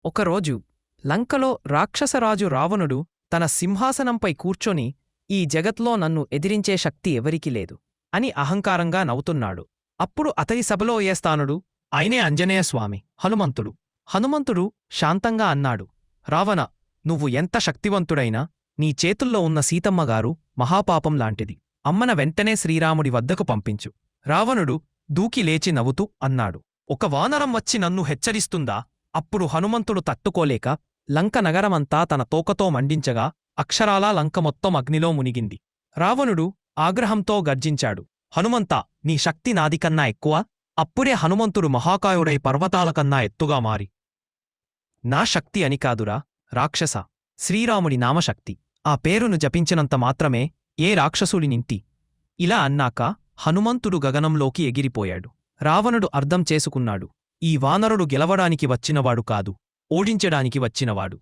ఒకరోజు లంకలో రాక్షసరాజు రావణుడు తన సింహాసనంపై కూర్చొని ఈ జగత్లో నన్ను ఎదిరించే శక్తి ఎవరికీ లేదు అని అహంకారంగా నవ్వుతున్నాడు. అప్పుడు అతడి సభలో ఏ స్థానుడు? ఆయనే ఆంజనేయస్వామి, హనుమంతుడు. హనుమంతుడు శాంతంగా అన్నాడు, రావణ, నువ్వు ఎంత శక్తివంతుడైనా నీ చేతుల్లో ఉన్న సీతమ్మగారు మహాపాపం లాంటిది. అమ్మన వెంటనే శ్రీరాముడి వద్దకు పంపించు. రావణుడు దూకి లేచి నవ్వుతూ అన్నాడు, ఒక వానరం వచ్చి నన్ను హెచ్చరిస్తుందా? అప్పుడు హనుమంతుడు తట్టుకోలేక లంక నగరమంతా తన తోకతో మండించగా అక్షరాలా లంక మొత్తం అగ్నిలో మునిగింది. రావణుడు ఆగ్రహంతో గర్జించాడు, హనుమంతా, నీ శక్తి నాదికన్నా ఎక్కువ? అప్పుడే హనుమంతుడు మహాకాయుడై పర్వతాలకన్నా ఎత్తుగా మారి, నా శక్తి అని కాదురా రాక్షస, శ్రీరాముడి నామశక్తి. ఆ పేరును జపించినంత మాత్రమే ఏ రాక్షసుడినింటి. ఇలా అన్నాక హనుమంతుడు గగనంలోకి ఎగిరిపోయాడు. రావణుడు అర్థం చేసుకున్నాడు, ఈ వానరుడు గెలవడానికి వచ్చినవాడు కాదు, ఓడించడానికి వచ్చినవాడు.